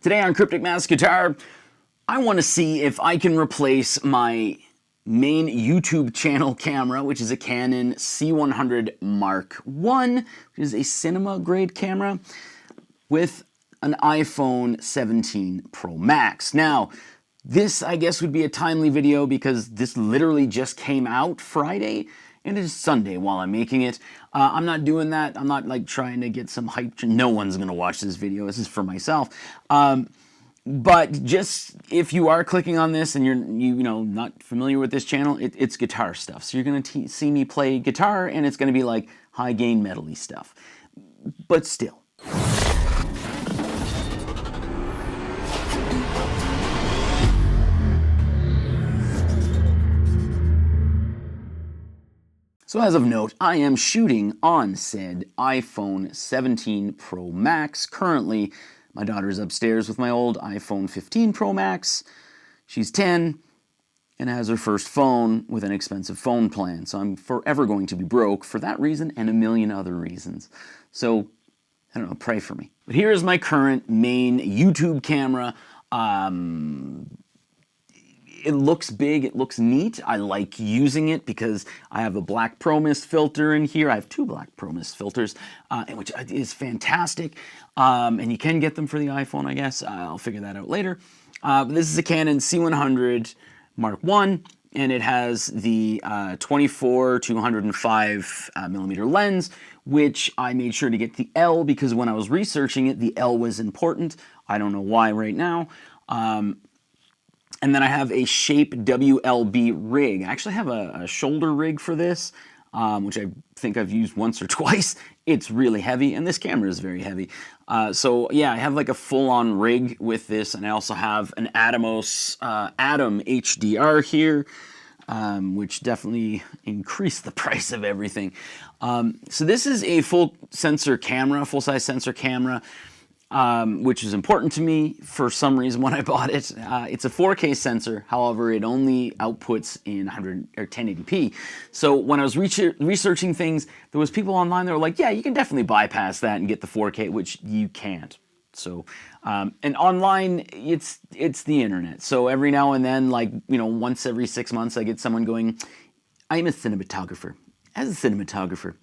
Today on Cryptic Mass Guitar, I want to see if I can replace my main YouTube channel camera, which is a Canon C100 Mark I, which is a cinema grade camera, with an iPhone 17 Pro Max. Now, this I guess would be a timely video because this literally just came out Friday and it is Sunday while I'm making it. I'm not doing that. I'm not like trying to get some hype. No one's gonna watch this video. This is for myself. But just if you are clicking on this and you're not familiar with this channel, it's guitar stuff. So you're gonna see me play guitar and it's gonna be like high gain metal-y stuff. But still. So as of note, I am shooting on said iPhone 17 Pro Max. Currently, my daughter's upstairs with my old iPhone 15 Pro Max. She's 10 and has her first phone with an expensive phone plan. So I'm forever going to be broke for that reason and a million other reasons. So, I don't know, pray for me. But here is my current main YouTube camera. It looks big, it looks neat. I like using it because I have a black Pro Mist filter in here. I have two black Pro Mist filters, which is fantastic. And you can get them for the iPhone, I guess. I'll figure that out later. But this is a Canon C100 Mark I, and it has the 24-105 millimeter lens, which I made sure to get the L because when I was researching it, the L was important. I don't know why right now. And then I have a Shape WLB rig. I actually have a shoulder rig for this, which I think I've used once or twice. It's really heavy, and this camera is very heavy. So yeah, I have like a full-on rig with this, and I also have an Atomos Atom HDR here, which definitely increased the price of everything. So this is a full-size sensor camera. Which is important to me for some reason when I bought it. It's a 4K sensor, however, it only outputs in 1080p. So when I was researching things, there was people online that were like, yeah, you can definitely bypass that and get the 4K, which you can't. So, and online, it's the internet. So every now and then, like, once every 6 months, I get someone going, I'm a cinematographer. As a cinematographer,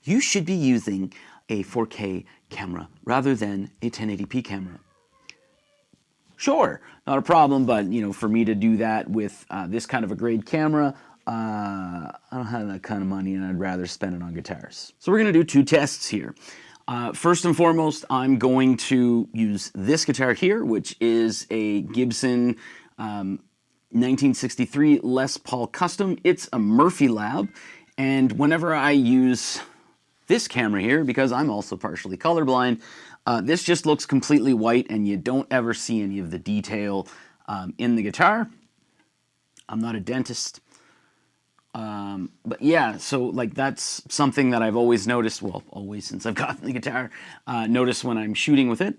you should be using a 4K camera rather than a 1080p camera. Sure, not a problem, but for me to do that with this kind of a grade camera, I don't have that kind of money and I'd rather spend it on guitars. So we're gonna do two tests here. First and foremost, I'm going to use this guitar here, which is a Gibson 1963 Les Paul Custom. It's a Murphy Lab, and whenever I use this camera here, because I'm also partially colorblind, this just looks completely white and you don't ever see any of the detail in the guitar. I'm not a dentist. But yeah, so like that's something that I've always noticed, well, always since I've gotten the guitar, notice when I'm shooting with it.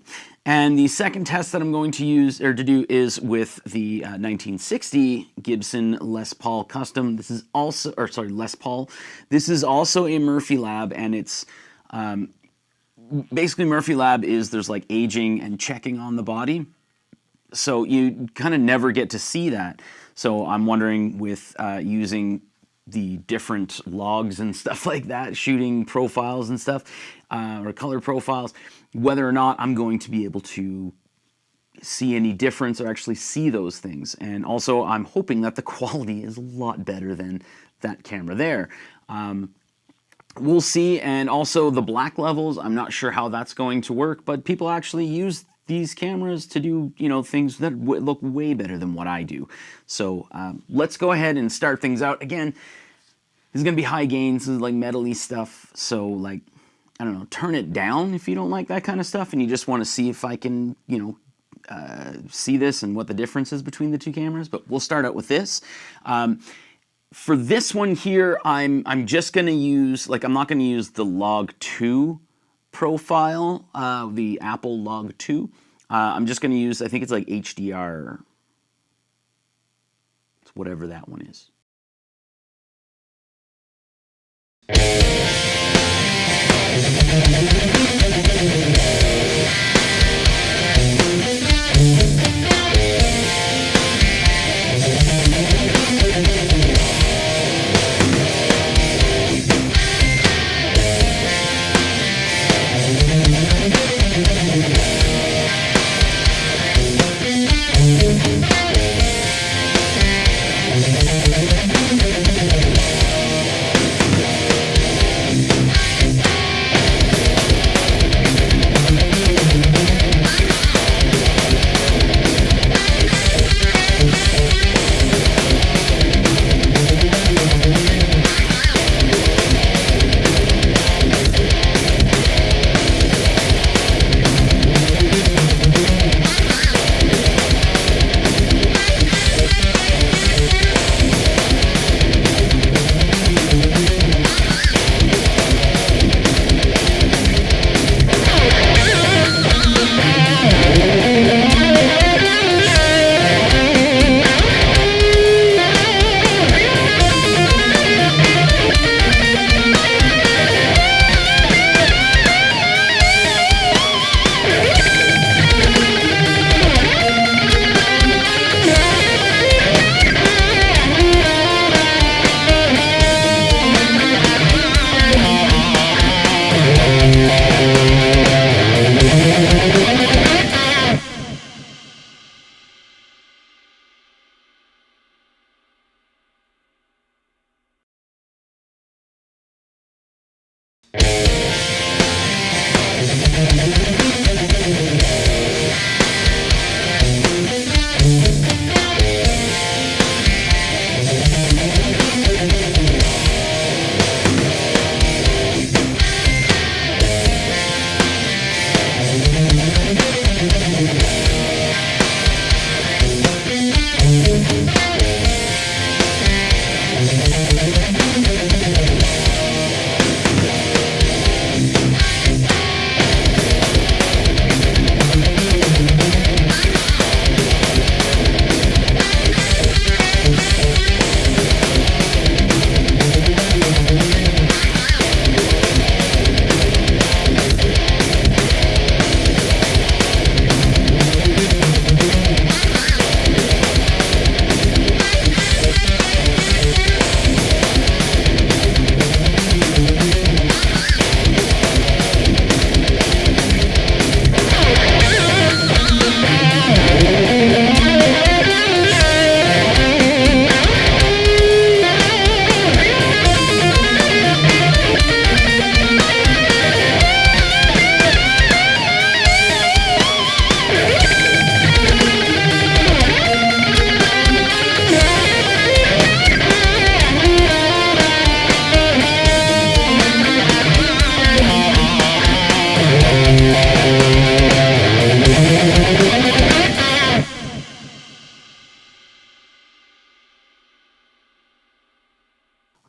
And the second test that I'm going to use, or to do, is with the 1960 Gibson Les Paul Custom. This is also, or sorry, Les Paul. This is also a Murphy Lab, and it's, basically Murphy Lab is there's like aging and checking on the body. So you kind of never get to see that. So I'm wondering with using the different logs and stuff like that, shooting profiles and stuff, or color profiles, whether or not I'm going to be able to see any difference or actually see those things. And also I'm hoping that the quality is a lot better than that camera there. We'll see. And also the black levels, I'm not sure how that's going to work, but people actually use these cameras to do, things that look way better than what I do. So let's go ahead and start things out. Again, this is gonna be high gains, this is like metal-y stuff. So like, I don't know, turn it down if you don't like that kind of stuff and you just wanna see if I can, see this and what the difference is between the two cameras. But we'll start out with this. For this one here, I'm just gonna use, like, I'm not gonna use the Log 2 profile, the Apple Log 2. I'm just going to use, I think it's like HDR, whatever that one is.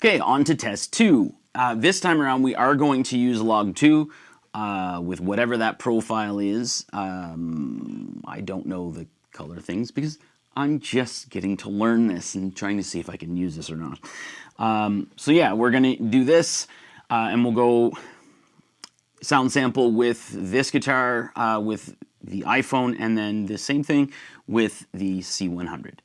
Okay, on to test 2. This time around we are going to use log 2 with whatever that profile is. I don't know the color things because I'm just getting to learn this and trying to see if I can use this or not. So yeah, we're going to do this and we'll go sound sample with this guitar with the iPhone, and then the same thing with the C100.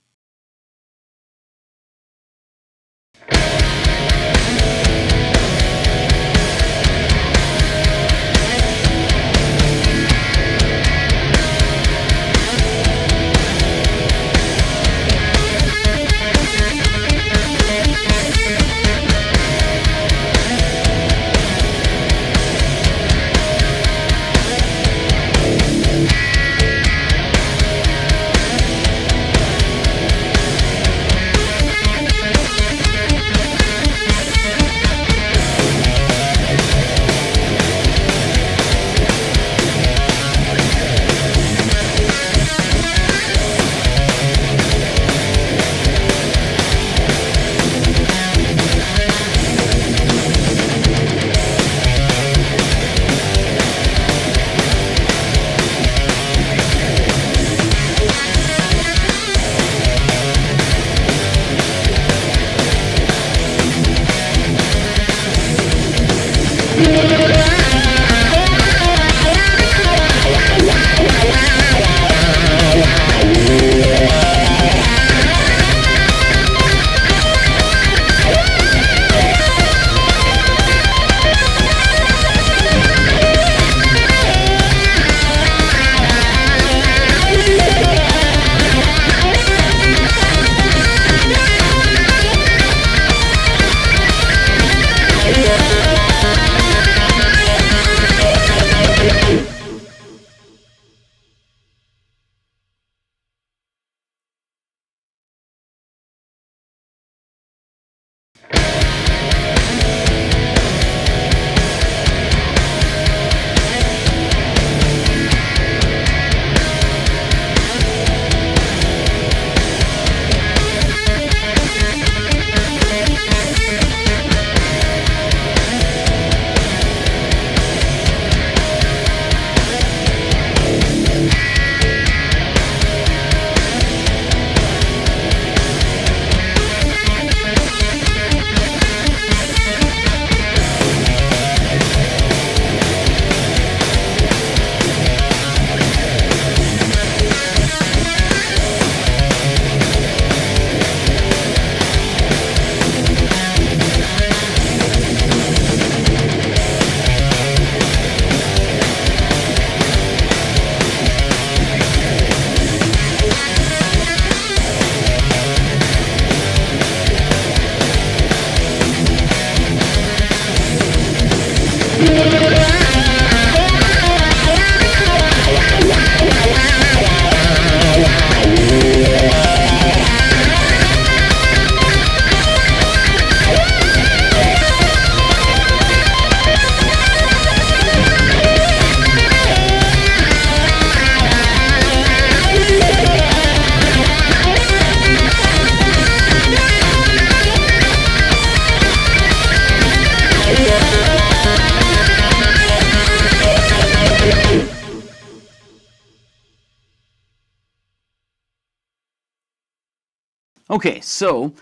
Okay, so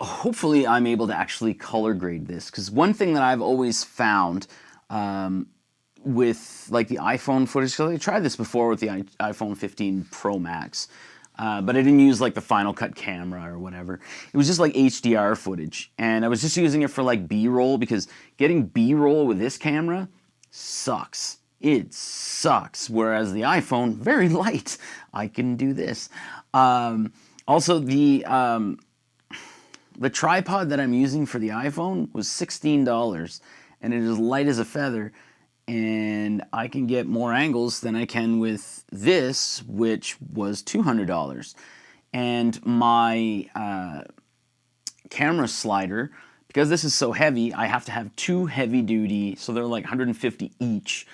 hopefully I'm able to actually color grade this, because one thing that I've always found with like the iPhone footage, because I tried this before with the iPhone 15 Pro Max, but I didn't use like the Final Cut camera or whatever. It was just like HDR footage, and I was just using it for like B-roll, because getting B-roll with this camera sucks. It sucks. Whereas the iPhone, very light. I can do this. Also, the tripod that I'm using for the iPhone was $16, and it is light as a feather, and I can get more angles than I can with this, which was $200. And my camera slider, because this is so heavy, I have to have two heavy duty, so they're like 150 each,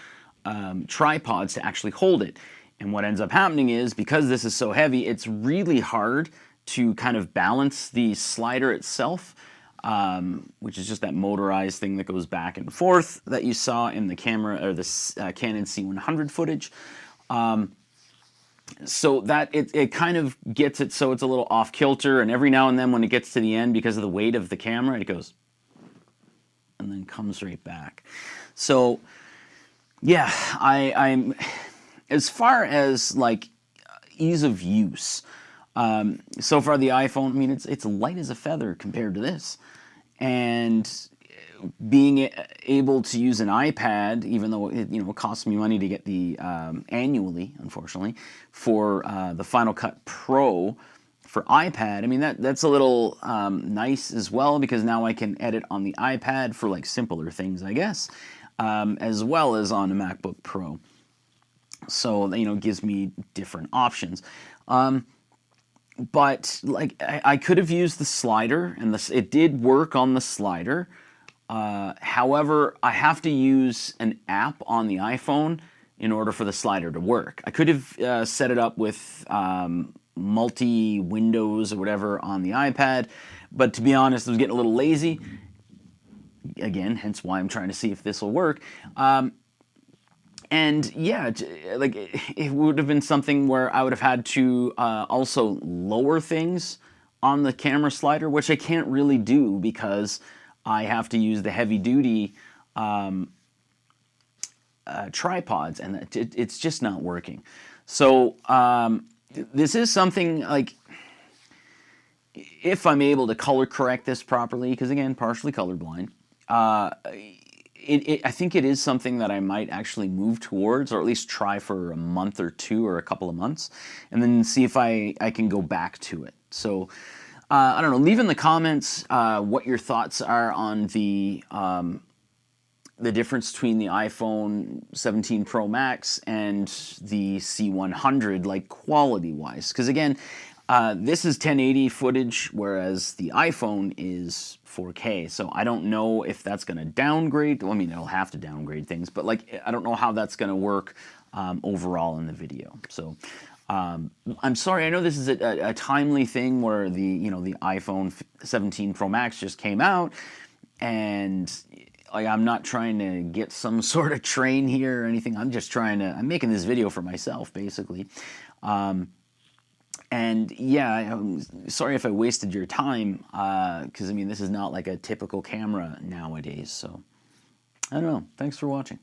tripods to actually hold it. And what ends up happening is, because this is so heavy, it's really hard to kind of balance the slider itself, which is just that motorized thing that goes back and forth that you saw in the camera, or the Canon C100 footage. So that it kind of gets it so it's a little off kilter, and every now and then when it gets to the end, because of the weight of the camera, it goes and then comes right back. So yeah, I'm as far as like ease of use, so far the iPhone, I mean, it's light as a feather compared to this, and being able to use an iPad, even though it, you know, costs me money to get the annually, unfortunately, for the Final Cut Pro for iPad. I mean, that's a little nice as well, because now I can edit on the iPad for like simpler things, I guess, as well as on a MacBook Pro. So, you know, it gives me different options. But like I could have used the slider, and it did work on the slider. However, I have to use an app on the iPhone in order for the slider to work. I could have set it up with multi-windows or whatever on the iPad, but to be honest, I was getting a little lazy. Again, hence why I'm trying to see if this will work. And yeah, like it would have been something where I would have had to also lower things on the camera slider, which I can't really do because I have to use the heavy-duty tripods, and it's just not working. So this is something like, if I'm able to color correct this properly, because again, partially colorblind, I think it is something that I might actually move towards, or at least try for a month or two or a couple of months, and then see if I can go back to it. So I don't know, leave in the comments what your thoughts are on the difference between the iPhone 17 Pro Max and the C100, like quality-wise. Because again, this is 1080 footage, whereas the iPhone is 4K. So I don't know if that's going to downgrade. Well, I mean, it'll have to downgrade things, but like I don't know how that's going to work overall in the video. So I'm sorry. I know this is a timely thing where the iPhone 17 Pro Max just came out, and like I'm not trying to get some sort of train here or anything. I'm just I'm making this video for myself, basically. And yeah, I'm sorry if I wasted your time, because I mean, this is not like a typical camera nowadays. So I don't know. Thanks for watching.